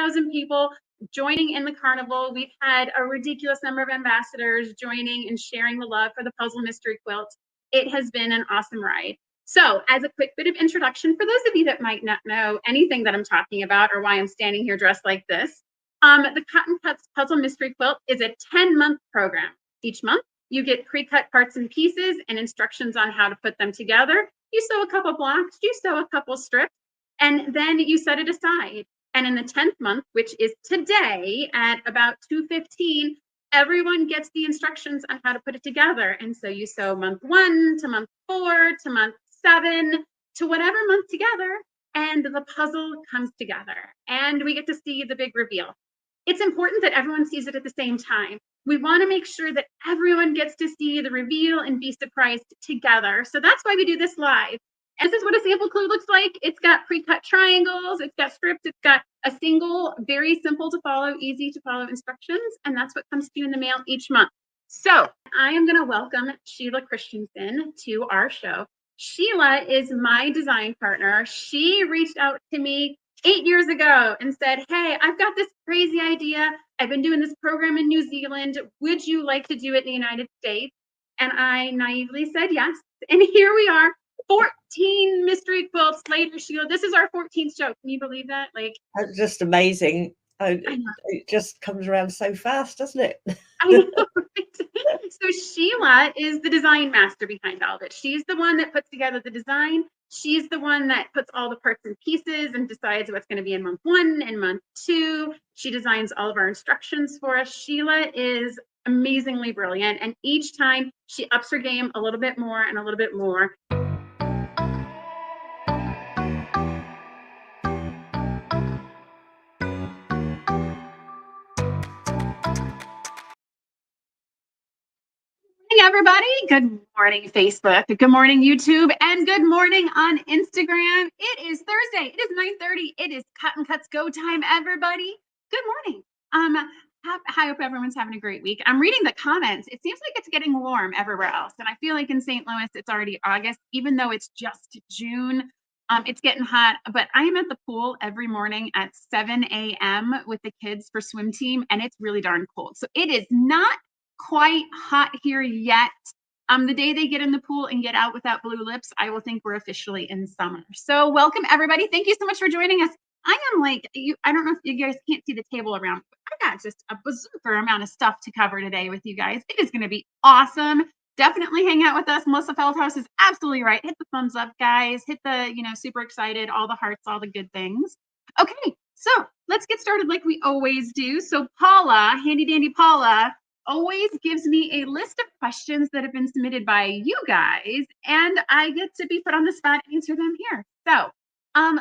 2,000 people joining in the carnival. We've had a ridiculous number of ambassadors joining and sharing the love for the Puzzle Mystery Quilt. It has been an awesome ride. So as a quick bit of introduction, for those of you that might not know anything that I'm talking about or why I'm standing here dressed like this, the Cotton Cuts Puzzle Mystery Quilt is a 10-month program. Each month, you get pre-cut parts and pieces and instructions on how to put them together. You sew a couple blocks, you sew a couple strips, and then you set it aside. And in the 10th month, which is today at about 2:15, everyone gets the instructions on how to put it together. And so you sew month 1 to month 4 to month 7 to whatever month together, and the puzzle comes together. And we get to see the big reveal. It's important that everyone sees it at the same time. We want to make sure that everyone gets to see the reveal and be surprised together. So that's why we do this live. And this is what a sample clue looks like. It's got pre-cut triangles, it's got strips, it's got a single, very simple to follow, easy to follow instructions, and that's what comes to you in the mail each month. So I am going to welcome Sheila Christensen to our show. Sheila is my design partner. She reached out to me 8 years ago and said, hey, I've got this crazy idea. I've been doing this program in New Zealand. Would you like to do it in the United States? And I naively said yes. And here we are, 14 mystery quilts later, Sheila. This is our 14th show. Can you believe that? Like, that's just amazing. It just comes around so fast, doesn't it? I know. So Sheila is the design master behind all of it. She's the one that puts together the design. She's the one that puts all the parts and pieces and decides what's going to be in month 1 and month 2. She designs all of our instructions for us. Sheila is amazingly brilliant. And each time she ups her game a little bit more and a little bit more. Everybody, good morning Facebook, good morning YouTube, and good morning on Instagram. It is Thursday, it is 9:30, it is Cotton Cuts go time, everybody. Good morning. I hope everyone's having a great week. I'm reading the comments. It seems like it's getting warm everywhere else, and I feel like in St. Louis it's already August, even though it's just June. It's getting hot, but I am at the pool every morning at 7 a.m. with the kids for swim team, and it's really darn cold. So it is not quite hot here yet. The day they get in the pool and get out without blue lips, I will think we're officially in summer. So welcome everybody. Thank you so much for joining us. I am like, I don't know if you guys can't see the table around, but I got just a bazooka amount of stuff to cover today with you guys. It is going to be awesome. Definitely hang out with us. Melissa Feldhaus is absolutely right. Hit the thumbs up, guys. Hit the, super excited, all the hearts, all the good things. Okay, so let's get started like we always do. So Paula, handy dandy Paula, always gives me a list of questions that have been submitted by you guys, and I get to be put on the spot and answer them here. So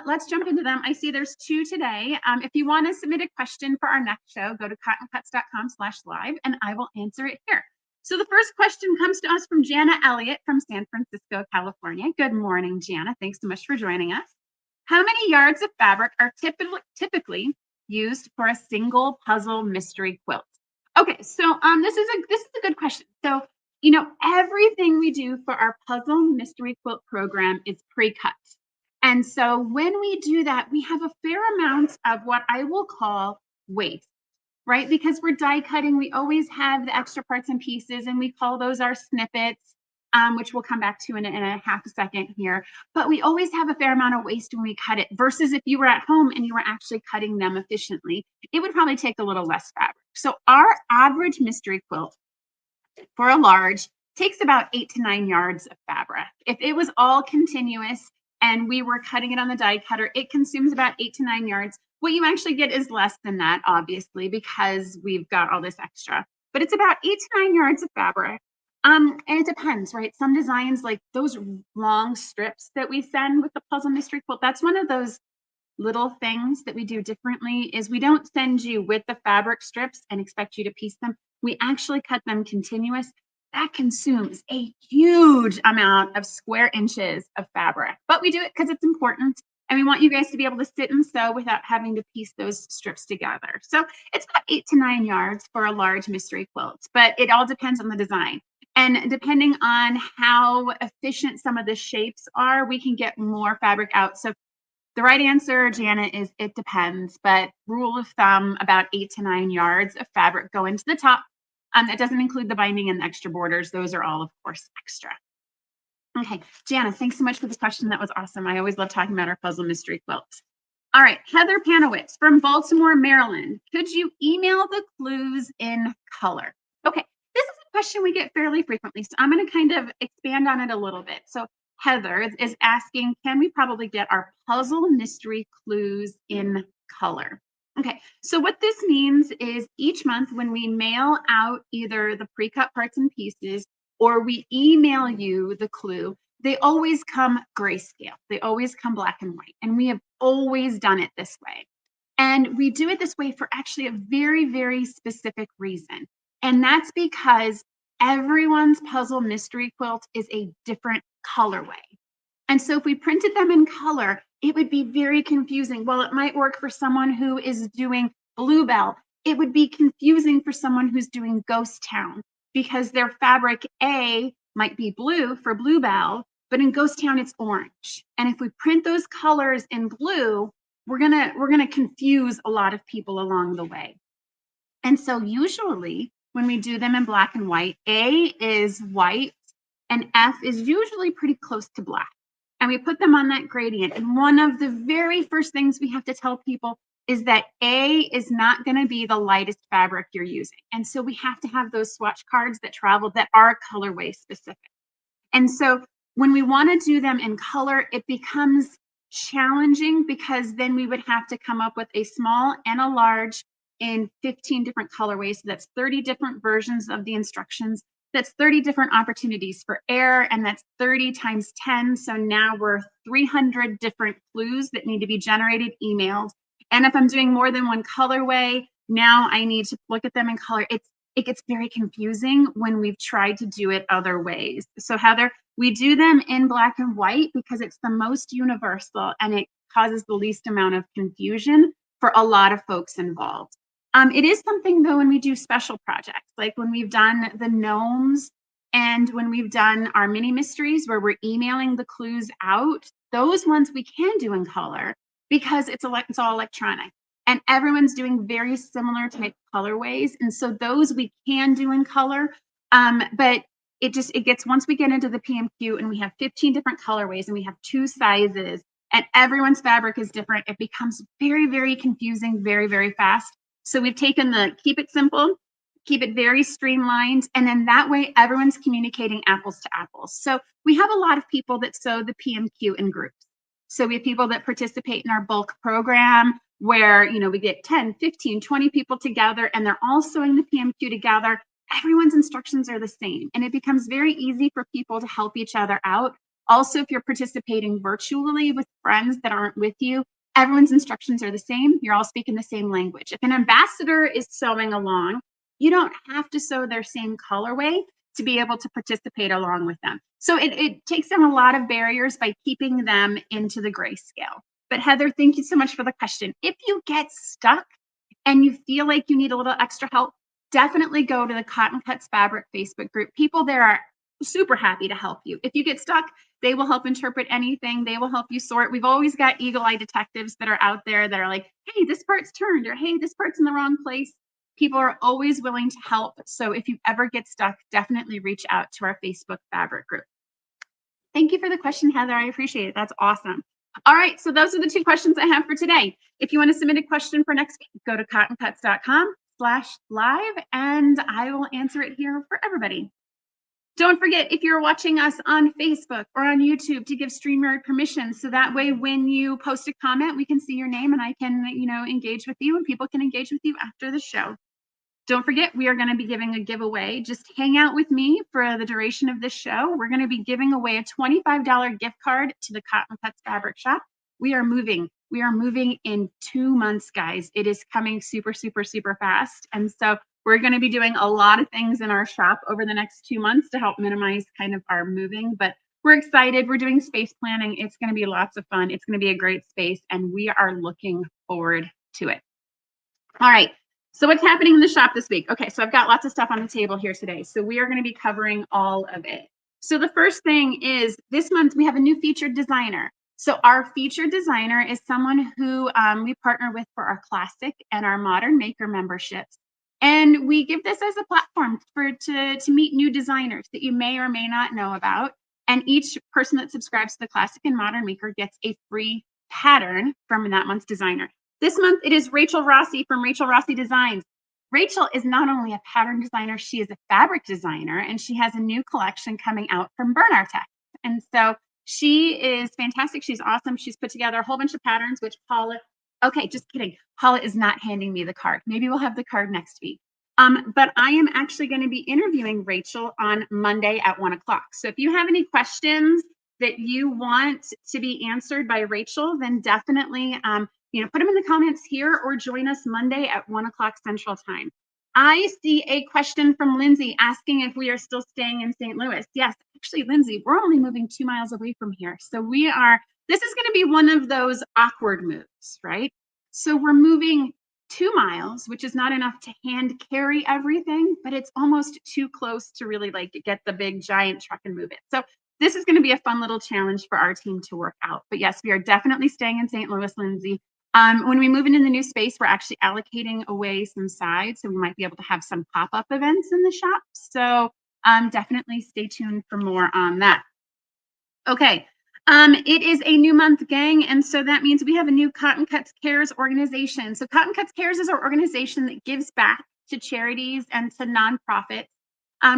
let's jump into them. I see there's 2 today. If you want to submit a question for our next show, go to cottoncuts.com/live and I will answer it here. So the first question comes to us from Jana Elliott from San Francisco, California. Good morning, Jana. Thanks so much for joining us. How many yards of fabric are typically used for a single puzzle mystery quilt? Okay, so this is a good question. So, everything we do for our puzzle mystery quilt program is pre-cut. And so when we do that, we have a fair amount of what I will call waste, right? Because we're die cutting, we always have the extra parts and pieces, and we call those our snippets, which we'll come back to in a half a second here. But we always have a fair amount of waste when we cut it, versus if you were at home and you were actually cutting them efficiently, it would probably take a little less fabric. So our average mystery quilt for a large takes about 8 to 9 yards of fabric. If it was all continuous and we were cutting it on the die cutter, it consumes about 8 to 9 yards. What you actually get is less than that, obviously, because we've got all this extra. But it's about 8 to 9 yards of fabric. And it depends, right? Some designs, like those long strips that we send with the puzzle mystery quilt, that's one of those little things that we do differently. Is we don't send you with the fabric strips and expect you to piece them. We actually cut them continuous. That consumes a huge amount of square inches of fabric, but we do it because it's important. And we want you guys to be able to sit and sew without having to piece those strips together. So it's about 8 to 9 yards for a large mystery quilt, but it all depends on the design. And depending on how efficient some of the shapes are, we can get more fabric out. So The right answer, Janet, is it depends, but rule of thumb, about 8 to 9 yards of fabric go into the top. That doesn't include the binding and the extra borders. Those are all, of course, extra. Okay, Jana, thanks so much for this question. That was awesome. I always love talking about our puzzle mystery quilts. All right, Heather Panowitz from Baltimore, Maryland. Could you email the clues in color? Okay, this is a question we get fairly frequently, so I'm going to kind of expand on it a little bit. So Heather is asking, can we probably get our puzzle mystery clues in color? Okay, so what this means is each month when we mail out either the pre-cut parts and pieces or we email you the clue, they always come grayscale. They always come black and white. And we have always done it this way. And we do it this way for actually a very, very specific reason. And that's because everyone's puzzle mystery quilt is a different colorway. And so if we printed them in color, it would be very confusing. Well, it might work for someone who is doing Bluebell. It would be confusing for someone who's doing Ghost Town because their fabric A might be blue for Bluebell, but in Ghost Town it's orange. And if we print those colors in blue, we're gonna confuse a lot of people along the way. And so usually when we do them in black and white, A is white and F is usually pretty close to black. And we put them on that gradient. And one of the very first things we have to tell people is that A is not going to be the lightest fabric you're using. And so we have to have those swatch cards that travel that are colorway specific. And so when we want to do them in color, it becomes challenging because then we would have to come up with a small and a large in 15 different colorways. So that's 30 different versions of the instructions. That's 30 different opportunities for error, and that's 30 times 10. So now we're 300 different clues that need to be generated, emailed. And if I'm doing more than one colorway, now I need to look at them in color. It gets very confusing when we've tried to do it other ways. So Heather, we do them in black and white because it's the most universal and it causes the least amount of confusion for a lot of folks involved. It is something though when we do special projects, like when we've done the gnomes and when we've done our mini mysteries where we're emailing the clues out, those ones we can do in color because it's all electronic and everyone's doing very similar type colorways. And so those we can do in color, but it gets, once we get into the PMQ and we have 15 different colorways and we have 2 sizes and everyone's fabric is different, it becomes very, very confusing, very, very fast. So we've taken the keep it simple, keep it very streamlined, and then that way everyone's communicating apples to apples. So we have a lot of people that sew the PMQ in groups. So we have people that participate in our bulk program where, you know, we get 10, 15, 20 people together and they're all sewing the PMQ together. Everyone's instructions are the same and it becomes very easy for people to help each other out. Also, if you're participating virtually with friends that aren't with you, everyone's instructions are the same. You're all speaking the same language. If an ambassador is sewing along, you don't have to sew their same colorway to be able to participate along with them. So it takes down a lot of barriers by keeping them into the grayscale. But Heather, thank you so much for the question. If you get stuck and you feel like you need a little extra help, definitely go to the Cotton Cuts Fabric Facebook group. People there are super happy to help you. If you get stuck, they will help interpret anything. They will help you sort. We've always got eagle eye detectives that are out there that are like, hey, this part's turned, or hey, this part's in the wrong place. People are always willing to help. So if you ever get stuck, definitely reach out to our Facebook fabric group. Thank you for the question, Heather. I appreciate it. That's awesome. All right, so those are the 2 questions I have for today. If you want to submit a question for next week, go to cottoncuts.com/live and I will answer it here for everybody. Don't forget, if you're watching us on Facebook or on YouTube, to give StreamYard permission. So that way, when you post a comment, we can see your name and I can, engage with you and people can engage with you after the show. Don't forget, we are going to be giving a giveaway. Just hang out with me for the duration of this show. We're going to be giving away a $25 gift card to the Cotton Cuts Fabric Shop. We are moving. We are moving in 2 months, guys. It is coming super, super, super fast. And so we're going to be doing a lot of things in our shop over the next 2 months to help minimize kind of our moving, but we're excited. We're doing space planning. It's going to be lots of fun. It's going to be a great space and we are looking forward to it. All right. So what's happening in the shop this week? Okay, so I've got lots of stuff on the table here today. So we are going to be covering all of it. So the first thing is this month we have a new featured designer. So our featured designer is someone who we partner with for our classic and our modern maker memberships. And we give this as a platform to meet new designers that you may or may not know about. And each person that subscribes to the classic and modern maker gets a free pattern from that month's designer. This month it is Rachel Rossi from Rachel Rossi Designs. Rachel is not only a pattern designer, she is a fabric designer, and she has a new collection coming out from Burn Artist. And so she is fantastic. She's awesome. She's put together a whole bunch of patterns, which Paula, okay, just kidding. Paula is not handing me the card. Maybe we'll have the card next week. But I am actually going to be interviewing Rachel on Monday at 1:00. So if you have any questions that you want to be answered by Rachel, then definitely, put them in the comments here or join us Monday at 1:00 Central Time. I see a question from Lindsay asking if we are still staying in St. Louis. Yes, actually, Lindsay, we're only moving 2 miles away from here. So this is going to be one of those awkward moves, right? So we're moving 2 miles, which is not enough to hand carry everything, but it's almost too close to really like get the big giant truck and move it. So this is going to be a fun little challenge for our team to work out. But yes, we are definitely staying in St. Louis, Lindsay. When we move into the new space, we're actually allocating away some sides, so we might be able to have some pop-up events in the shop. So definitely stay tuned for more on that. Okay, it is a new month, gang, and so that means we have a new Cotton Cuts Cares organization. So Cotton Cuts Cares is our organization that gives back to charities and to nonprofits,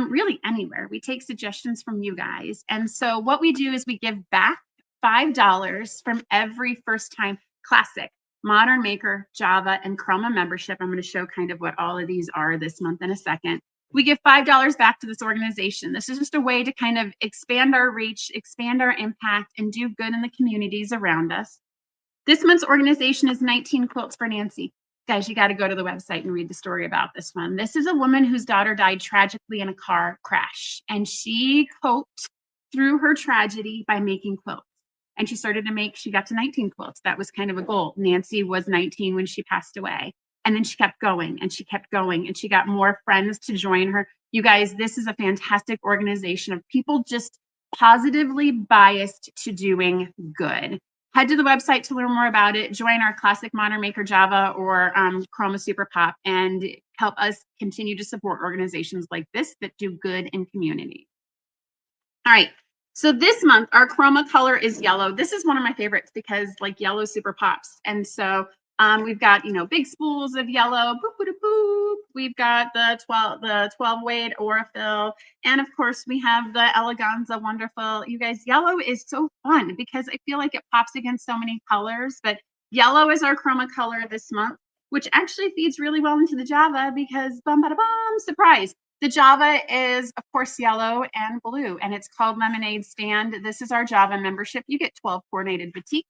really anywhere. We take suggestions from you guys, and so what we do is we give back $5 from every first-time classic, modern maker, Java, and Chroma membership. I'm going to show kind of what all of these are this month in a second. We give $5 back to this organization. This is just a way to kind of expand our reach, expand our impact, and do good in the communities around us. This month's organization is 19 Quilts for Nancy. Guys, you got to go to the website and read the story about this one. This is a woman whose daughter died tragically in a car crash, and she coped through her tragedy by making quilts. And she got to 19 quilts. That was kind of a goal. Nancy was 19 when she passed away. And then she kept going and she kept going and she got more friends to join her. You guys, this is a fantastic organization of people just positively biased to doing good. Head to the website to learn more about it. Join our Classic Modern Maker Java or Chroma Super Pop and help us continue to support organizations like this that do good in community. All right. So this month, our chroma color is yellow. This is one of my favorites because like yellow super pops. And so we've got, big spools of yellow. Boop, boop, boop. We've got the 12 weight Aurifil. And of course, we have the Eleganza Wonderful. You guys, yellow is so fun because I feel like it pops against so many colors. But yellow is our chroma color this month, which actually feeds really well into the Java because bum, bada, bum, surprise. The Java is, of course, yellow and blue, and it's called Lemonade Stand. This is our Java membership. You get 12 coordinated boutiques.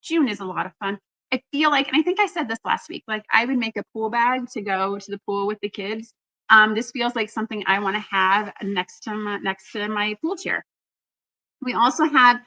June is a lot of fun. I feel like, and I think I said this last week, like I would make a pool bag to go to the pool with the kids. This feels like something I want to have next to my pool chair. We also have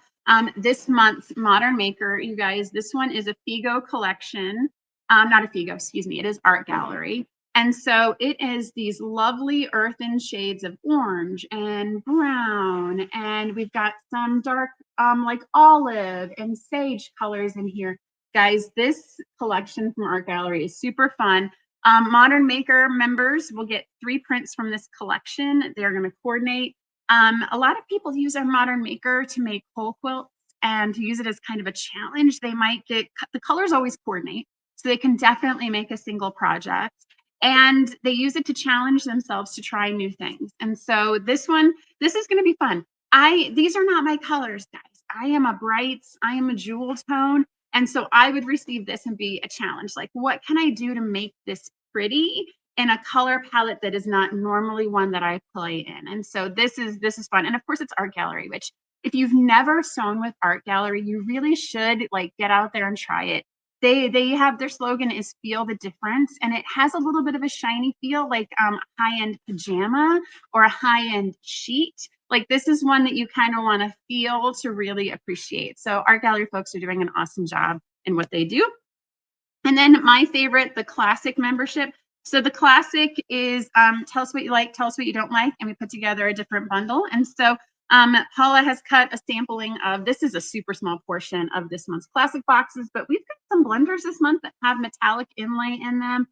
this month's Modern Maker, you guys. This one is a Figo collection. Not a Figo, excuse me. It is Art Gallery. And so it is these lovely earthen shades of orange and brown. And we've got some dark, like olive and sage colors in here. Guys, this collection from Art Gallery is super fun. Modern Maker members will get 3 prints from this collection. They're going to coordinate. A lot of people use our Modern Maker to make whole quilts and to use it as kind of a challenge. They might get, the colors always coordinate, so they can definitely make a single project. And they use it to challenge themselves to try new things. And so this is going to be fun. These are not my colors, guys. I am a jewel tone. And so I would receive this and be a challenge. Like, what can I do to make this pretty in a color palette that is not normally one that I play in? And so this is fun. And of course it's Art Gallery, which if you've never sewn with Art Gallery, you really should like get out there and try it. They have, their slogan is feel the difference, and it has a little bit of a shiny feel, like high-end pajama or a high-end sheet. Like this is one that you kind of want to feel to really appreciate. So Art Gallery folks are doing an awesome job in what they do. And then my favorite, the Classic membership. So the Classic is tell us what you like, tell us what you don't like, and we put together a different bundle. And so Paula has cut a sampling of, this is a super small portion of this month's classic boxes, but we've got some blenders this month that have metallic inlay in them.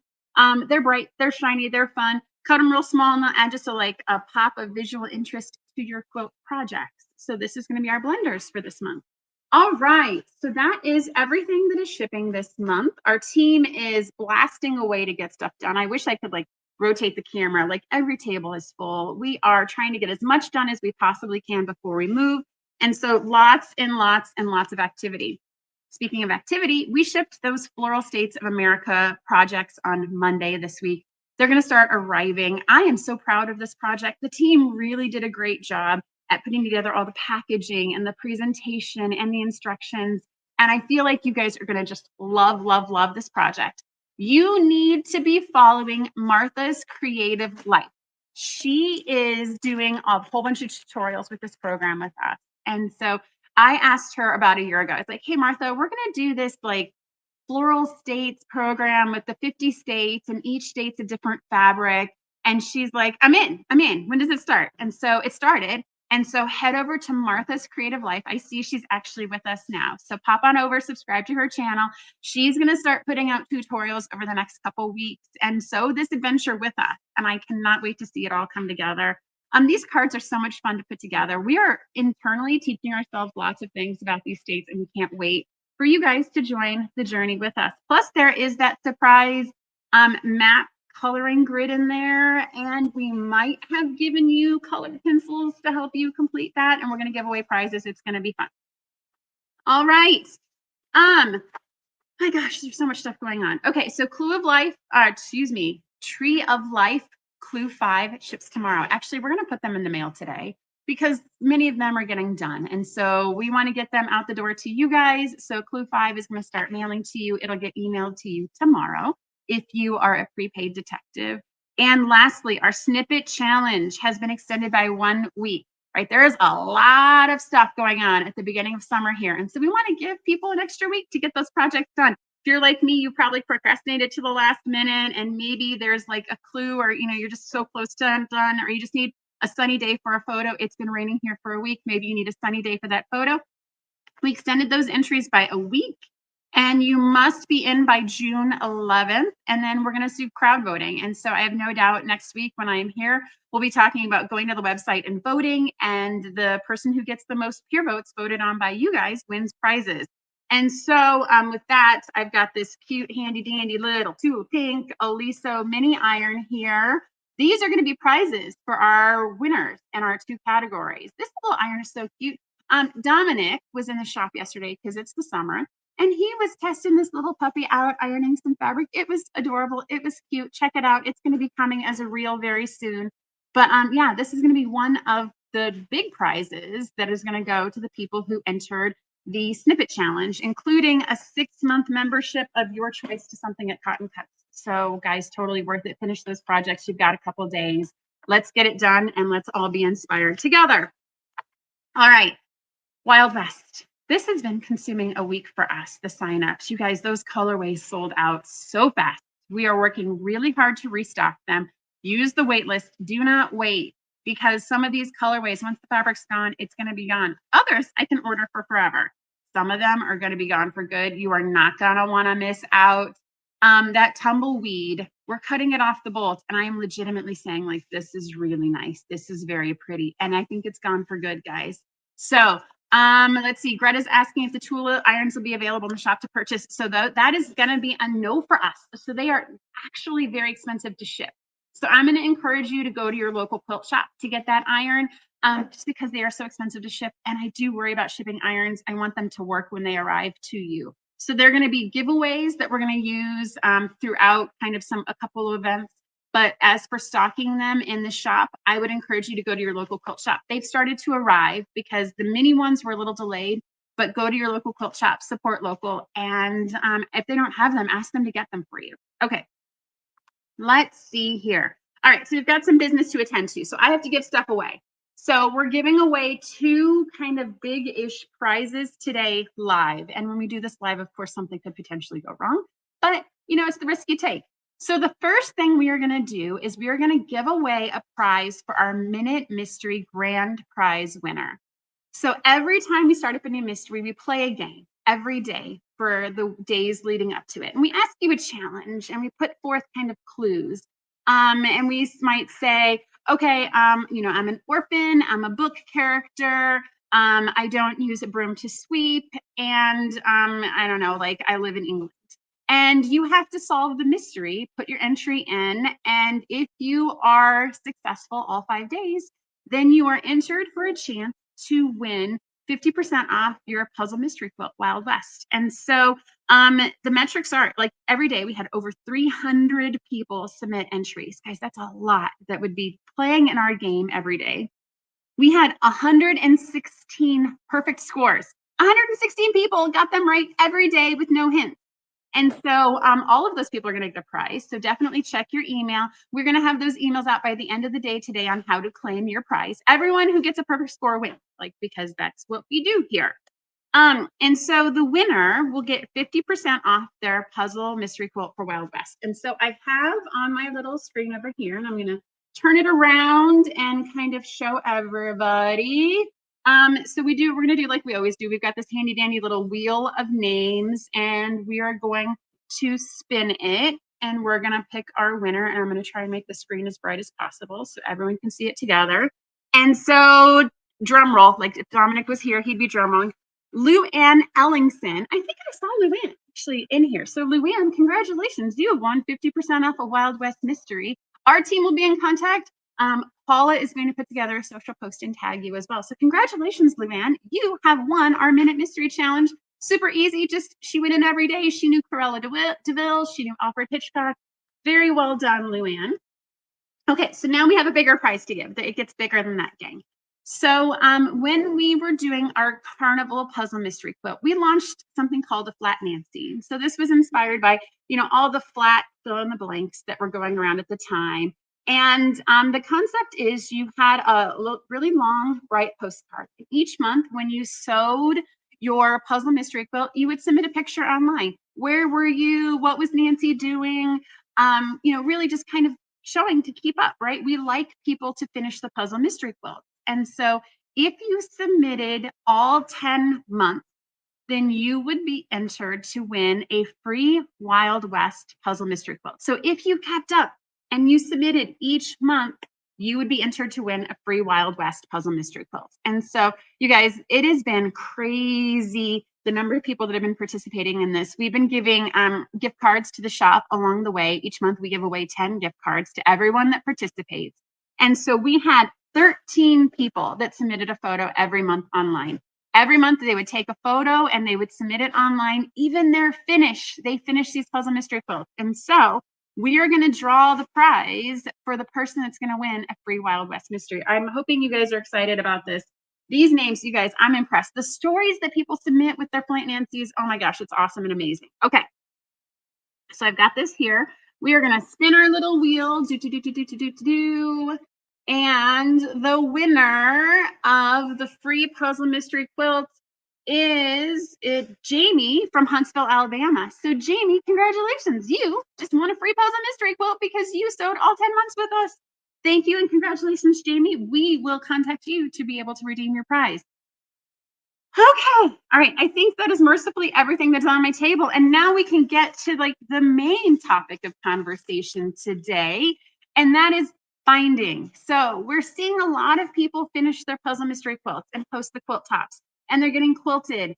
They're bright, they're shiny, they're fun. Cut them real small and they'll add just a pop of visual interest to your quilt projects. So this is going to be our blenders for this month. All right, so that is everything that is shipping this month. Our team is blasting away to get stuff done. I wish I could rotate the camera. Like every table is full. We are trying to get as much done as we possibly can before we move. And so lots and lots and lots of activity. Speaking of activity, we shipped those Floral States of America projects on Monday this week. They're going to start arriving. I am so proud of this project. The team really did a great job at putting together all the packaging and the presentation and the instructions. And I feel like you guys are going to just love, love, love this project. You need to be following Martha's Creative Life. She is doing a whole bunch of tutorials with this program with us. And so I asked her about a year ago. It's like, hey, Martha, we're going to do this floral states program with the 50 states, and each state's a different fabric. And she's like, I'm in. When does it start? And so it started. And so head over to Martha's Creative Life. I see she's actually with us now. So pop on over, subscribe to her channel. She's going to start putting out tutorials over the next couple weeks. And so this adventure with us, and I cannot wait to see it all come together. These cards are so much fun to put together. We are internally teaching ourselves lots of things about these states, and we can't wait for you guys to join the journey with us. Plus, there is that surprise map coloring grid in there, and we might have given you colored pencils to help you complete that, and we're going to give away prizes. It's going to be fun. All right. My gosh, there's so much stuff going on. Okay, so Tree of Life Clue 5 ships tomorrow. Actually, we're going to put them in the mail today because many of them are getting done. And so we want to get them out the door to you guys. So Clue 5 is going to start mailing to you. It'll get emailed to you tomorrow if you are a prepaid detective. And lastly, our snippet challenge has been extended by 1 week, right? There is a lot of stuff going on at the beginning of summer here. And so we want to give people an extra week to get those projects done. If you're like me, you probably procrastinated to the last minute, and maybe there's a clue, or you're just so close to done, or you just need a sunny day for a photo. It's been raining here for a week. Maybe you need a sunny day for that photo. We extended those entries by a week, and you must be in by June 11th. And then we're going to do crowd voting. And so I have no doubt next week when I am here, we'll be talking about going to the website and voting. And the person who gets the most peer votes voted on by you guys wins prizes. And so with that, I've got this cute, handy dandy little two pink Oliso mini iron here. These are going to be prizes for our winners in our 2 categories. This little iron is so cute. Dominic was in the shop yesterday because it's the summer, and he was testing this little puppy out, ironing some fabric. It was adorable. It was cute. Check it out. It's going to be coming as a reel very soon. But yeah, this is going to be one of the big prizes that is going to go to the people who entered the snippet challenge, including a 6-month membership of your choice to something at Cotton Cuts. So guys, totally worth it. Finish those projects. You've got a couple days. Let's get it done, and let's all be inspired together. All right, Wild West. This has been consuming a week for us, the signups. You guys, those colorways sold out so fast. We are working really hard to restock them. Use the wait list. Do not wait, because some of these colorways, once the fabric's gone, it's going to be gone. Others I can order for forever. Some of them are going to be gone for good. You are not going to want to miss out. That tumbleweed, we're cutting it off the bolt, and I am legitimately saying, this is really nice. This is very pretty, and I think it's gone for good, guys. So let's see. Greta's asking if the Tula irons will be available in the shop to purchase. So that is going to be a no for us. So they are actually very expensive to ship. So I'm going to encourage you to go to your local quilt shop to get that iron, just because they are so expensive to ship. And I do worry about shipping irons. I want them to work when they arrive to you. So they're going to be giveaways that we're going to use throughout a couple of events. But as for stocking them in the shop, I would encourage you to go to your local quilt shop. They've started to arrive because the mini ones were a little delayed, but go to your local quilt shop, support local. And if they don't have them, ask them to get them for you. Okay, let's see here. All right, so we've got some business to attend to. So I have to give stuff away. So we're giving away 2 kind of big-ish prizes today live. And when we do this live, of course, something could potentially go wrong. But, it's the risk you take. So the first thing we are going to do is we are going to give away a prize for our Minute Mystery Grand Prize winner. So every time we start up a new mystery, we play a game every day for the days leading up to it. And we ask you a challenge and we put forth kind of clues. And we might say, okay, I'm an orphan, I'm a book character, I don't use a broom to sweep, and I don't know, like I live in England. And you have to solve the mystery, put your entry in, and if you are successful all 5 days, then you are entered for a chance to win 50% off your puzzle mystery quilt Wild West. And so the metrics are like every day we had over 300 people submit entries. Guys, that's a lot that would be playing in our game every day. We had 116 perfect scores. 116 people got them right every day with no hints. And so all of those people are going to get a prize. So definitely check your email. We're going to have those emails out by the end of the day today on how to claim your prize. Everyone who gets a perfect score wins, like, because that's what we do here. And so the winner will get 50% off their puzzle mystery quilt for Wild West. And so I have on my little screen over here, and I'm going to turn it around and kind of show everybody. So we're going to do like we always do. We've got this handy dandy little wheel of names, and we are going to spin it, and we're going to pick our winner. And I'm going to try and make the screen as bright as possible so everyone can see it together. And so drum roll, like if Dominic was here, he'd be drum rolling. Lou-Ann Ellingson. I think I saw Lou-Ann actually in here. So Lou-Ann, congratulations. You have won 50% off a Wild West mystery. Our team will be in contact. Paula is going to put together a social post and tag you as well. So congratulations, Lou-Ann. You have won our Minute Mystery Challenge. Super easy. Just she went in every day. She knew Cruella DeVille. She knew Alfred Hitchcock. Very well done, Lou-Ann. Okay, so now we have a bigger prize to give. It gets bigger than that, gang. So when we were doing our Carnival Puzzle Mystery Quilt, we launched something called a Flat Nancy. So this was inspired by, all the flat fill in the blanks that were going around at the time. And the concept is you had a really long, bright postcard. Each month when you sewed your puzzle mystery quilt, you would submit a picture online. Where were you? What was Nancy doing? Really just kind of showing to keep up, right? We like people to finish the puzzle mystery quilt. And so if you submitted all 10 months, then you would be entered to win a free Wild West puzzle mystery quilt. So if you kept up and you submitted each month, you would be entered to win a free Wild West puzzle mystery quilt. And so you guys, it has been crazy, the number of people that have been participating in this. We've been giving gift cards to the shop along the way. Each month we give away 10 gift cards to everyone that participates. And so we had 13 people that submitted a photo every month online. Every month they would take a photo and they would submit it online. Even they finish these puzzle mystery quilts. And so we are going to draw the prize for the person that's going to win a free Wild West mystery. I'm hoping you guys are excited about this. These names, you guys, I'm impressed. The stories that people submit with their Flat Nancy's, oh my gosh, it's awesome and amazing. Okay, so I've got this here. We are going to spin our little wheel. And the winner of the free puzzle mystery quilt is Jamie from Huntsville, Alabama. So Jamie, congratulations. You just won a free puzzle mystery quilt because you sewed all 10 months with us. Thank you and congratulations, Jamie. We will contact you to be able to redeem your prize. Okay. All right. I think that is mercifully everything that's on my table. And now we can get to like the main topic of conversation today, and that is binding. So we're seeing a lot of people finish their puzzle mystery quilts and post the quilt tops, and they're getting quilted.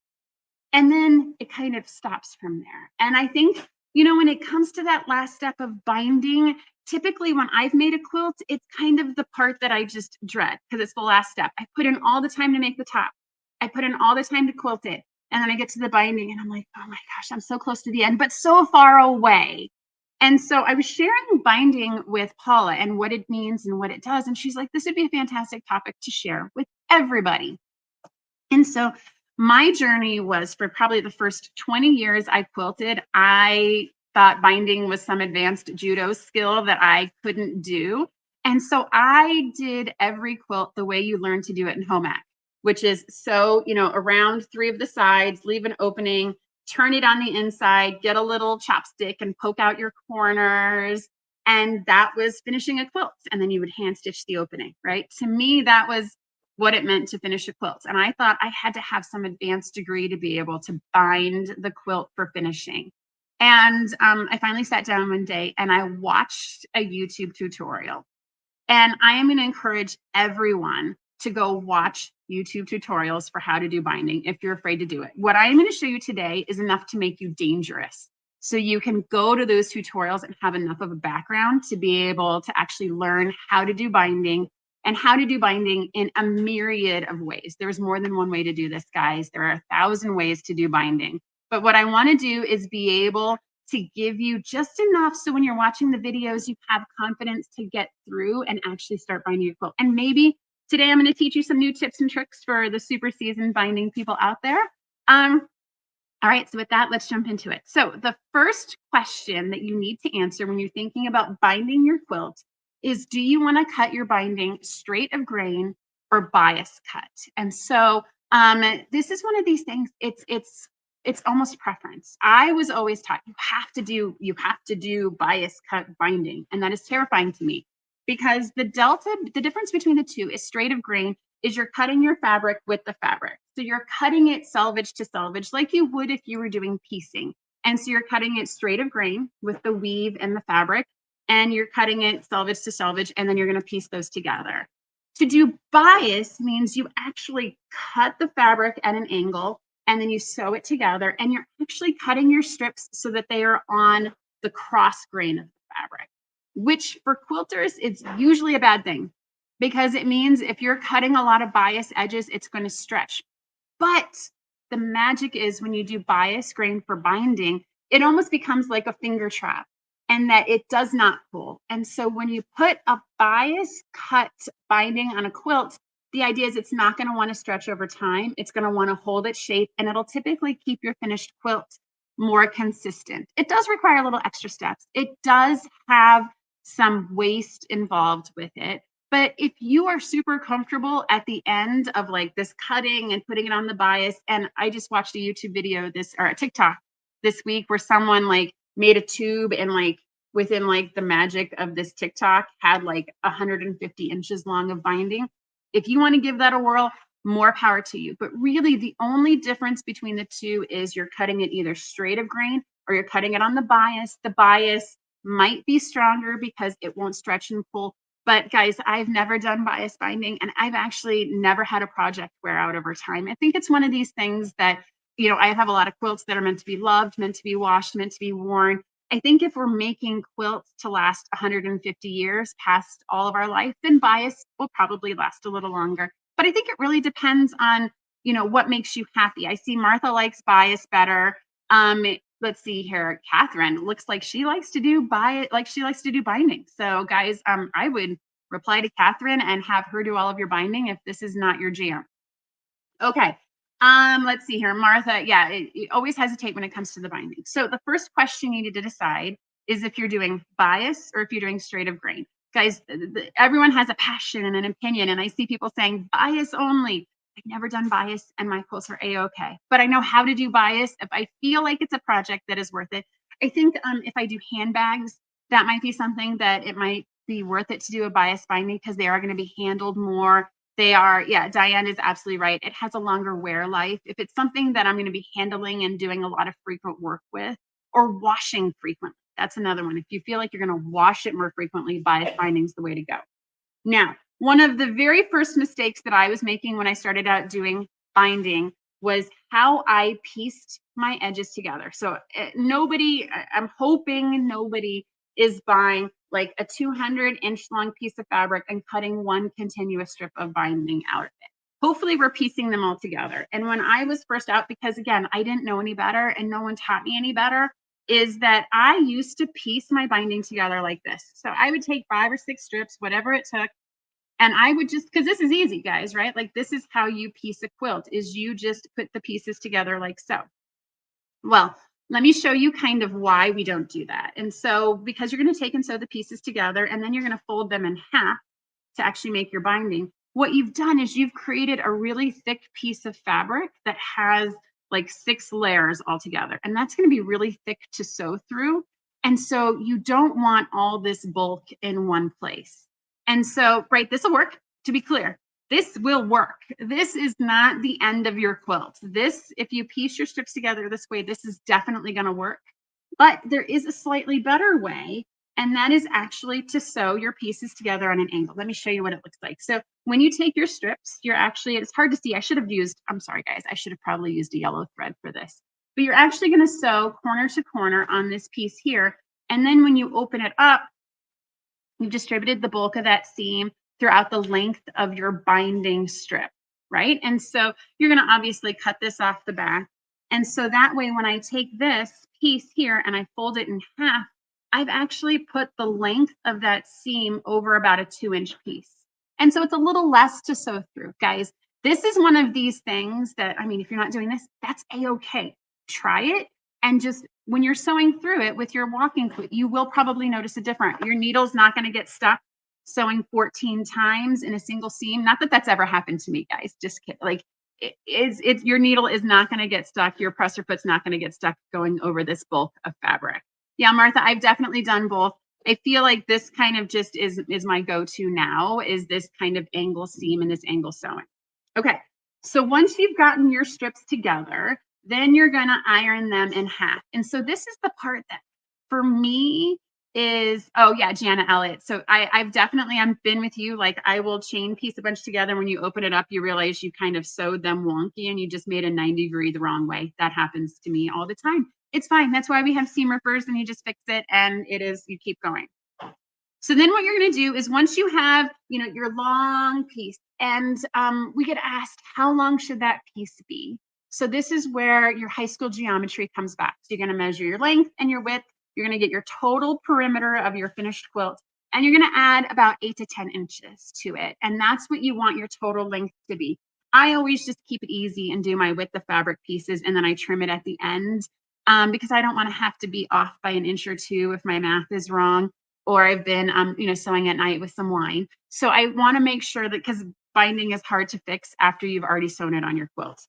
And then it kind of stops from there. And I think, when it comes to that last step of binding, typically when I've made a quilt, it's kind of the part that I just dread because it's the last step. I put in all the time to make the top. I put in all the time to quilt it. And then I get to the binding and I'm like, oh my gosh, I'm so close to the end, but so far away. And so I was sharing binding with Paula and what it means and what it does. And she's like, this would be a fantastic topic to share with everybody. And so my journey was for probably the first 20 years I quilted. I thought binding was some advanced judo skill that I couldn't do. And so I did every quilt the way you learn to do it in home ec, which is sew, around 3 of the sides, leave an opening, turn it on the inside, get a little chopstick and poke out your corners. And that was finishing a quilt. And then you would hand stitch the opening, right? To me, that was what it meant to finish a quilt. And I thought I had to have some advanced degree to be able to bind the quilt for finishing. And I finally sat down one day and I watched a YouTube tutorial. And I am going to encourage everyone to go watch YouTube tutorials for how to do binding if you're afraid to do it. What I am going to show you today is enough to make you dangerous. So you can go to those tutorials and have enough of a background to be able to actually learn how to do binding and how to do binding in a myriad of ways. There's more than one way to do this, guys. There are 1,000 ways to do binding. But what I want to do is be able to give you just enough so when you're watching the videos, you have confidence to get through and actually start binding your quilt. And maybe today I'm going to teach you some new tips and tricks for the super seasoned binding people out there. All right, so with that, let's jump into it. So the first question that you need to answer when you're thinking about binding your quilt is, do you want to cut your binding straight of grain or bias cut? And so this is one of these things, it's almost preference. I was always taught you have to do bias cut binding, and that is terrifying to me because the difference between the two is straight of grain is you're cutting your fabric with the fabric. So you're cutting it selvage to selvage like you would if you were doing piecing. And so you're cutting it straight of grain with the weave and the fabric, and you're cutting it selvage to selvage, and then you're going to piece those together. To do bias means you actually cut the fabric at an angle and then you sew it together, and you're actually cutting your strips so that they are on the cross grain of the fabric, which for quilters, it's usually a bad thing because it means if you're cutting a lot of bias edges, it's going to stretch. But the magic is when you do bias grain for binding, it almost becomes like a finger trap and that it does not pull. And so when you put a bias cut binding on a quilt, the idea is it's not going to want to stretch over time. It's going to want to hold its shape, and it'll typically keep your finished quilt more consistent. It does require a little extra steps. It does have some waste involved with it. But if you are super comfortable at the end of like this cutting and putting it on the bias, and I just watched a YouTube video or a TikTok this week where someone like made a tube and like within like the magic of this TikTok had like 150 inches long of binding. If you want to give that a whirl, more power to you. But really the only difference between the two is you're cutting it either straight of grain or you're cutting it on the bias. The bias might be stronger because it won't stretch and pull. But guys, I've never done bias binding, and I've actually never had a project wear out over time. I think it's one of these things that, you know, I have a lot of quilts that are meant to be loved, meant to be washed, meant to be worn. I think if we're making quilts to last 150 years past all of our life, then bias will probably last a little longer. But I think it really depends on, you know, what makes you happy. I see Martha likes bias better. Let's see here. Catherine looks like she likes to do binding. So guys, I would reply to Catherine and have her do all of your binding if this is not your jam. Okay. Let's see here. Martha, yeah, you always hesitate when it comes to the binding. So the first question you need to decide is if you're doing bias or if you're doing straight of grain. Guys, everyone has a passion and an opinion, and I see people saying bias only. I've never done bias and my quilts are a-okay, but I know how to do bias if I feel like it's a project that is worth it. I think if I do handbags, that might be something that it might be worth it to do a bias binding because they are going to be handled more. They are, yeah, Diane is absolutely right. It has a longer wear life. If it's something that I'm going to be handling and doing a lot of frequent work with or washing frequently, that's another one. If you feel like you're going to wash it more frequently, bias binding is the way to go. Now, one of the very first mistakes that I was making when I started out doing binding was how I pieced my edges together. So I'm hoping nobody is buying like a 200-inch long piece of fabric and cutting one continuous strip of binding out of it. Hopefully we're piecing them all together. And when I was first out, because again, I didn't know any better and no one taught me any better, is that I used to piece my binding together like this. So I would take 5 or 6 strips, whatever it took, and I would just, because this is easy, guys, right? Like this is how you piece a quilt, is you just put the pieces together like so. Well, let me show you kind of why we don't do that. And so because you're going to take and sew the pieces together and then you're going to fold them in half to actually make your binding, what you've done is you've created a really thick piece of fabric that has like 6 layers altogether. And that's going to be really thick to sew through. And so you don't want all this bulk in one place. And so, right, this will work, to be clear. This will work. This is not the end of your quilt. This, if you piece your strips together this way, this is definitely going to work. But there is a slightly better way, and that is actually to sew your pieces together on an angle. Let me show you what it looks like. So when you take your strips, you're actually, it's hard to see. I should have used, I'm sorry guys, I should have probably used a yellow thread for this. But you're actually going to sew corner to corner on this piece here. And then when you open it up, you've distributed the bulk of that seam throughout the length of your binding strip, right? And so you're going to obviously cut this off the back. And so that way, when I take this piece here and I fold it in half, I've actually put the length of that seam over about a 2-inch piece. And so it's a little less to sew through. Guys, this is one of these things that, I mean, if you're not doing this, that's a-okay. Try it. And just when you're sewing through it with your walking quilt, you will probably notice a difference. Your needle's not going to get stuck sewing 14 times in a single seam. Not that that's ever happened to me, guys. Just kidding. Like it's your needle is not going to get stuck. Your presser foot's not going to get stuck going over this bulk of fabric. Yeah, Martha, I've definitely done both. I feel like this kind of just is my go-to now, is this kind of angle seam and this angle sewing. Okay, so once you've gotten your strips together, then you're going to iron them in half. And so this is the part that for me is, oh yeah, Jana Elliott. So I've been with you. Like I will chain piece a bunch together. When you open it up, you realize you kind of sewed them wonky and you just made a 90-degree the wrong way. That happens to me all the time. It's fine. That's why we have seam rippers and you just fix it and you keep going. So then what you're going to do is once you have, your long piece and we get asked, how long should that piece be? So this is where your high school geometry comes back. So you're going to measure your length and your width. You're going to get your total perimeter of your finished quilt, and you're going to add about 8 to 10 inches to it. And that's what you want your total length to be. I always just keep it easy and do my width of fabric pieces, and then I trim it at the end because I don't want to have to be off by an inch or two if my math is wrong, or I've been, sewing at night with some wine. So I want to make sure that, because binding is hard to fix after you've already sewn it on your quilt.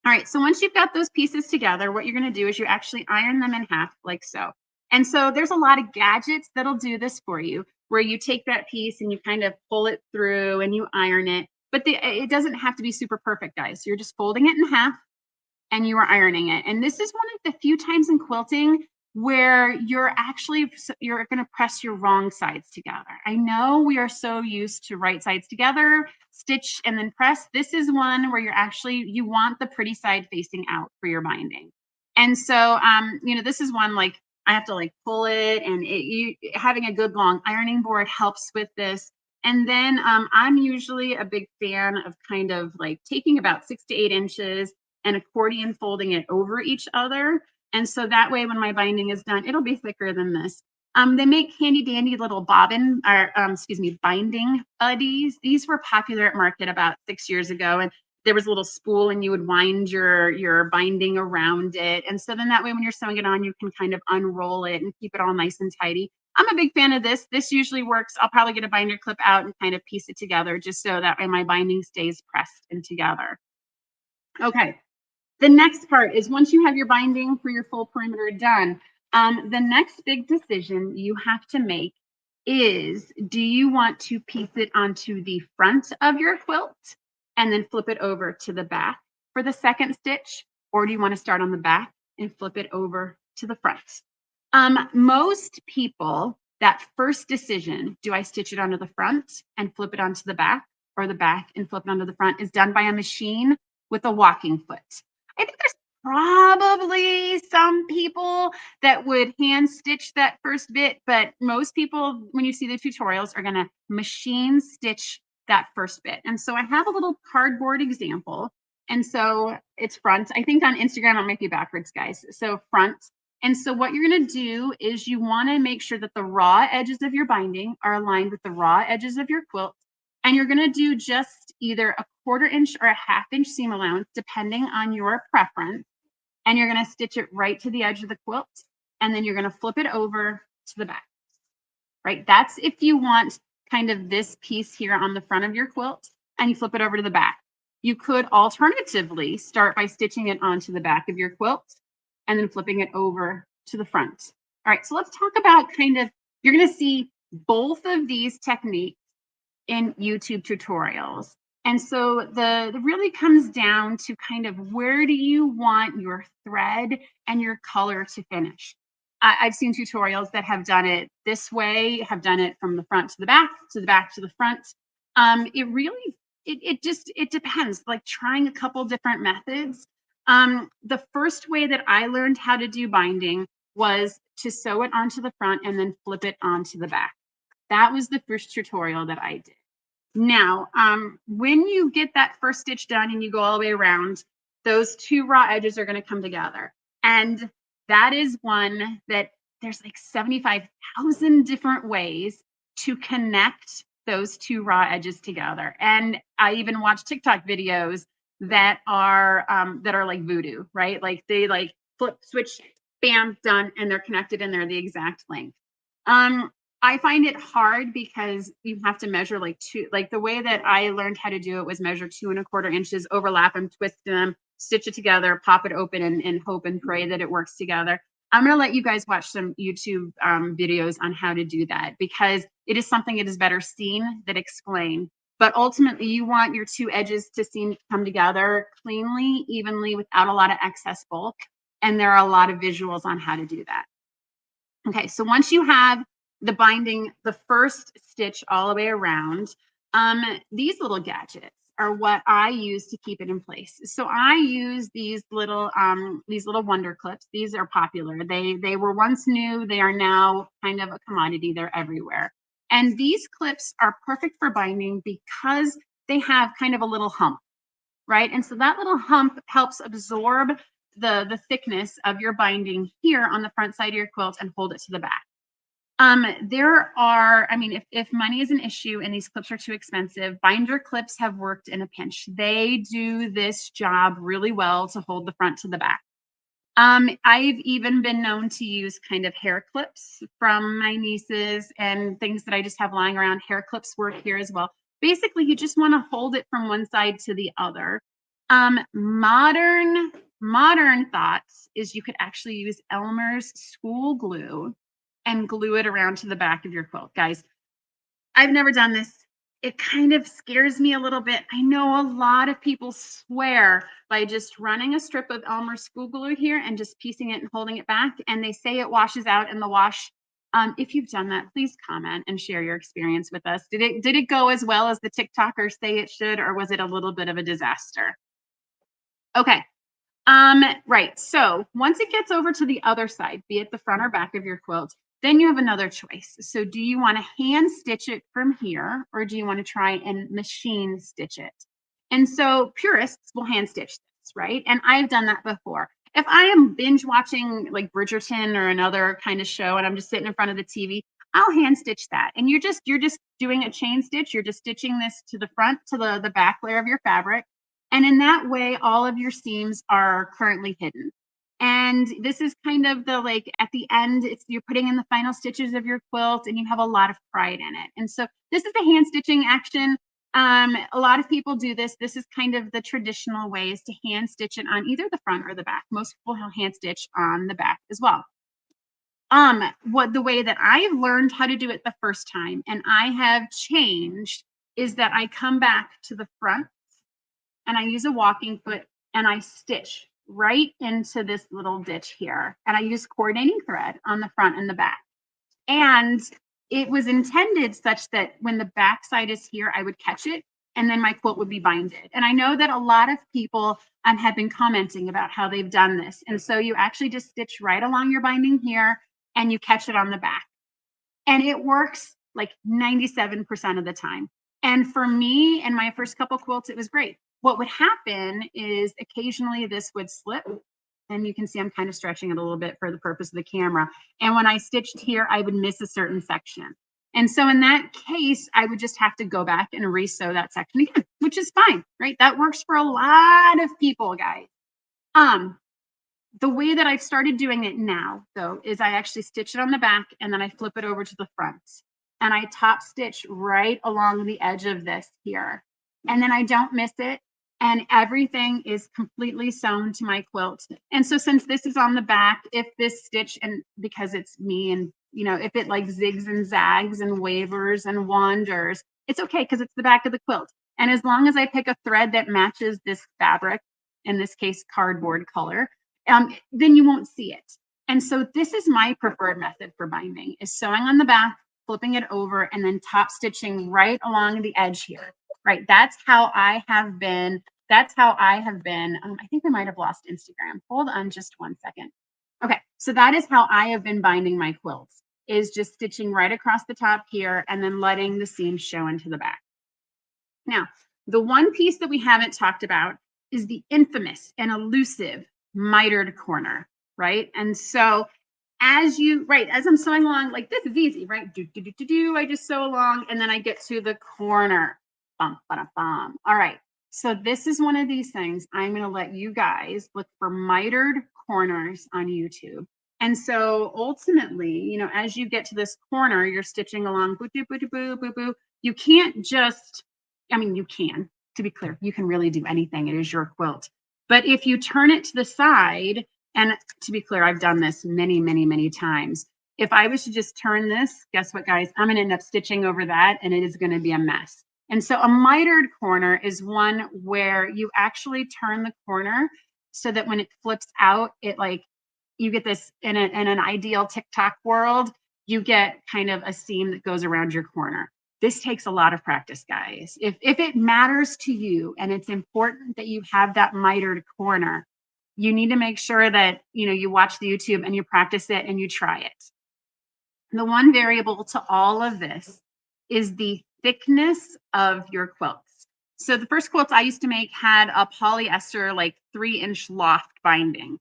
All right, so once you've got those pieces together, what you're going to do is you actually iron them in half like so. And so there's a lot of gadgets that'll do this for you, where you take that piece and you kind of pull it through and you iron it. But it doesn't have to be super perfect, guys. You're just folding it in half and you are ironing it. And this is one of the few times in quilting where you're going to press your wrong sides together. I know we are so used to right sides together, stitch and then press. This is one where you want the pretty side facing out for your binding. And so, this is one like I have to like pull it, and having a good long ironing board helps with this. And then I'm usually a big fan of kind of like taking about 6 to 8 inches and accordion folding it over each other. And so that way, when my binding is done, it'll be thicker than this. They make handy dandy little binding buddies. These were popular at market about 6 years ago. And there was a little spool and you would wind your binding around it. And so then that way, when you're sewing it on, you can kind of unroll it and keep it all nice and tidy. I'm a big fan of this. This usually works. I'll probably get a binder clip out and kind of piece it together just so that way my binding stays pressed and together. Okay. The next part is once you have your binding for your full perimeter done, the next big decision you have to make is, do you want to piece it onto the front of your quilt and then flip it over to the back for the second stitch? Or do you want to start on the back and flip it over to the front? Most people, that first decision, do I stitch it onto the front and flip it onto the back, or the back and flip it onto the front, is done by a machine with a walking foot. I think there's probably some people that would hand stitch that first bit, but most people, when you see the tutorials, are going to machine stitch that first bit. And so I have a little cardboard example. And so it's front. I think on Instagram, it might be backwards, guys. So front. And so what you're going to do is you want to make sure that the raw edges of your binding are aligned with the raw edges of your quilt. And you're going to do just either a 1/4 inch or a 1/2 inch seam allowance, depending on your preference. And you're going to stitch it right to the edge of the quilt. And then you're going to flip it over to the back, right? That's if you want kind of this piece here on the front of your quilt and you flip it over to the back. You could alternatively start by stitching it onto the back of your quilt and then flipping it over to the front. All right, so let's talk about you're going to see both of these techniques in YouTube tutorials. And so the really comes down to kind of where do you want your thread and your color to finish. I've seen tutorials that have done it this way, have done it from the front to the back, to the back to the front. It really, it depends, like trying a couple different methods. The first way that I learned how to do binding was to sew it onto the front and then flip it onto the back. That was the first tutorial that I did. Now, when you get that first stitch done and you go all the way around, those two raw edges are going to come together. And that is one that there's like 75,000 different ways to connect those two raw edges together. And I even watch TikTok videos that are like voodoo, right? Like they like flip, switch, bam, done, and they're connected and they're the exact length. I find it hard because you have to measure like the way that I learned how to do it was measure 2¼ inches, overlap them, twist them, stitch it together, pop it open, and hope and pray that it works together. I'm going to let you guys watch some YouTube videos on how to do that, because it is something that is better seen than explained. But ultimately, you want your two edges to come together cleanly, evenly, without a lot of excess bulk. And there are a lot of visuals on how to do that. Okay, so once you have the binding, the first stitch all the way around, these little gadgets are what I use to keep it in place. So I use these little wonder clips. These are popular. They were once new. They are now kind of a commodity. They're everywhere. And these clips are perfect for binding because they have kind of a little hump, right? And so that little hump helps absorb the thickness of your binding here on the front side of your quilt and hold it to the back. There are, I mean, if money is an issue and these clips are too expensive, binder clips have worked in a pinch. They do this job really well to hold the front to the back. I've even been known to use kind of hair clips from my nieces and things that I just have lying around. Hair clips work here as well. Basically, you just want to hold it from one side to the other. Modern thoughts is you could actually use Elmer's school glue and glue it around to the back of your quilt. Guys, I've never done this. It kind of scares me a little bit. I know a lot of people swear by just running a strip of Elmer's school glue here and just piecing it and holding it back, and they say it washes out in the wash. If you've done that, please comment and share your experience with us. Did it go as well as the TikTokers say it should, or was it a little bit of a disaster? Okay. Right. So once it gets over to the other side, be it the front or back of your quilt, then you have another choice. So do you want to hand stitch it from here, or do you want to try and machine stitch it? And so purists will hand stitch this, right? And I've done that before. If I am binge watching like Bridgerton or another kind of show and I'm just sitting in front of the TV, I'll hand stitch that. And you're just doing a chain stitch. You're just stitching this to the front, to the back layer of your fabric. And in that way, all of your seams are currently hidden. And this is kind of the, like, at the end, you're putting in the final stitches of your quilt and you have a lot of pride in it. And so this is the hand stitching action. A lot of people do this. This is kind of the traditional ways to hand stitch it on either the front or the back. Most people will hand stitch on the back as well. The way that I've learned how to do it the first time, and I have changed, is that I come back to the front and I use a walking foot and I stitch right into this little ditch here. And I use coordinating thread on the front and the back. And it was intended such that when the back side is here, I would catch it and then my quilt would be binded. And I know that a lot of people have been commenting about how they've done this. And so you actually just stitch right along your binding here and you catch it on the back. And it works like 97% of the time. And for me and my first couple quilts, it was great. What would happen is occasionally this would slip, and you can see I'm kind of stretching it a little bit for the purpose of the camera. And when I stitched here, I would miss a certain section. And so in that case, I would just have to go back and re-sew that section again, which is fine, right? That works for a lot of people, guys. The way that I've started doing it now, though, is I actually stitch it on the back and then I flip it over to the front. And I top stitch right along the edge of this here. And then I don't miss it. and everything is completely sewn to my quilt. And so since this is on the back, if this stitch, and because it's me, and if it like zigs and zags and wavers and wanders, it's okay because it's the back of the quilt. And as long as I pick a thread that matches this fabric, in this case cardboard color, then you won't see it. And so this is my preferred method for binding, is sewing on the back, flipping it over, and then top stitching right along the edge here. Right, that's how I have been. I think I might have lost Instagram. Hold on just one second. Okay, so that is how I have been binding my quilts, is just stitching right across the top here and then letting the seam show into the back. Now, the one piece that we haven't talked about is the infamous and elusive mitered corner, right? And so as I'm sewing along, like this is easy, right? I just sew along and then I get to the corner. Bum, ba, bum. All right. So this is one of these things. I'm going to let you guys look for mitered corners on YouTube. And so ultimately, as you get to this corner, you're stitching along, boo, boo, boo, boo, boo, boo. You can't just, you can, to be clear, you can really do anything. It is your quilt. But if you turn it to the side, and to be clear, I've done this many, many, many times. If I was to just turn this, guess what, guys? I'm going to end up stitching over that, and it is going to be a mess. And so a mitered corner is one where you actually turn the corner so that when it flips out, it you get this in an ideal TikTok world, you get kind of a seam that goes around your corner. This takes a lot of practice, guys. If it matters to you and it's important that you have that mitered corner, you need to make sure that you watch the YouTube and you practice it and you try it. The one variable to all of this is the thickness of your quilts. So the first quilts I used to make had a polyester 3-inch loft binding.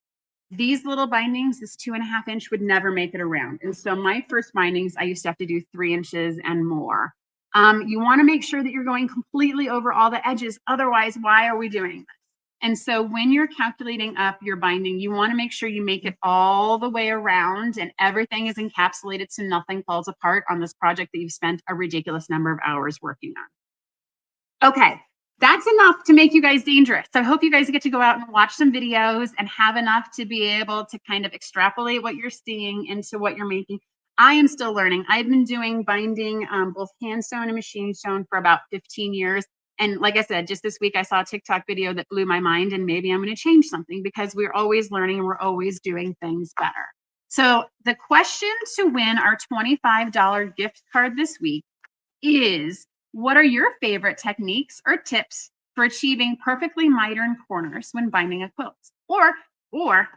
These little bindings, this 2.5 inch, would never make it around. And so my first bindings, I used to have to do 3 inches and more. You want to make sure that you're going completely over all the edges. Otherwise, why are we doing this? And so when you're calculating up your binding, you want to make sure you make it all the way around and everything is encapsulated so nothing falls apart on this project that you've spent a ridiculous number of hours working on. Okay, that's enough to make you guys dangerous. So I hope you guys get to go out and watch some videos and have enough to be able to kind of extrapolate what you're seeing into what you're making. I am still learning. I've been doing binding, both hand sewn and machine sewn, for about 15 years. And like I said, just this week, I saw a TikTok video that blew my mind, and maybe I'm going to change something because we're always learning and we're always doing things better. So the question to win our $25 gift card this week is, what are your favorite techniques or tips for achieving perfectly mitered corners when binding a quilt? Or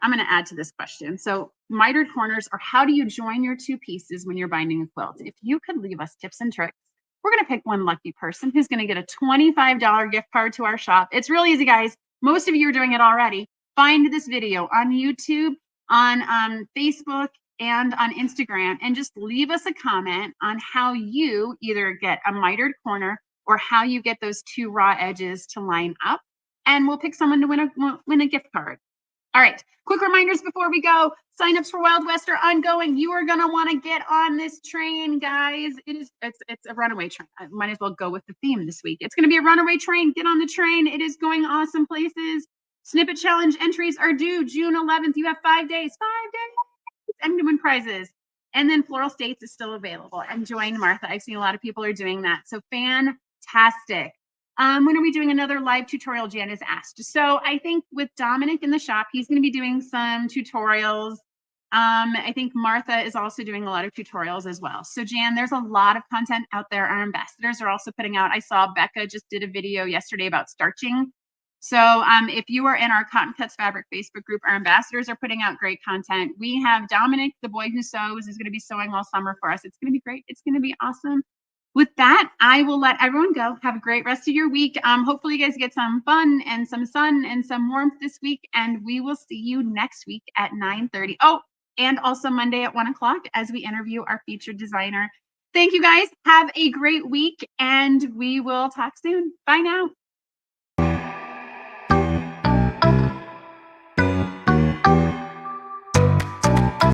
I'm going to add to this question. So mitered corners, or how do you join your two pieces when you're binding a quilt? If you could leave us tips and tricks, we're going to pick one lucky person who's going to get a $25 gift card to our shop. It's really easy, guys. Most of you are doing it already. Find this video on YouTube, on Facebook, and on Instagram, and just leave us a comment on how you either get a mitered corner or how you get those two raw edges to line up, and we'll pick someone to win a gift card. All right, quick reminders before we go. Signups for Wild West are ongoing. You are going to want to get on this train, guys. It's a runaway train. I might as well go with the theme this week. It's going to be a runaway train. Get on the train. It is going awesome places. Snippet Challenge entries are due June 11th. You have 5 days. 5 days. And to win prizes. And then Floral States is still available. And join Martha. I've seen a lot of people are doing that. So fantastic. When are we doing another live tutorial? Jan is asked. So I think with Dominic in the shop, he's going to be doing some tutorials. I think Martha is also doing a lot of tutorials as well. So Jan, there's a lot of content out there. Our ambassadors are also putting out. I saw Becca just did a video yesterday about starching. So if you are in our Cotton Cuts Fabric Facebook group, our ambassadors are putting out great content. We have Dominic, the boy who sews, is going to be sewing all summer for us. It's going to be great. It's going to be awesome. With that, I will let everyone go. Have a great rest of your week. Hopefully you guys get some fun and some sun and some warmth this week, and we will see you next week at 9:30. Oh, and also Monday at 1 o'clock as we interview our featured designer. Thank you guys. Have a great week, and we will talk soon. Bye now.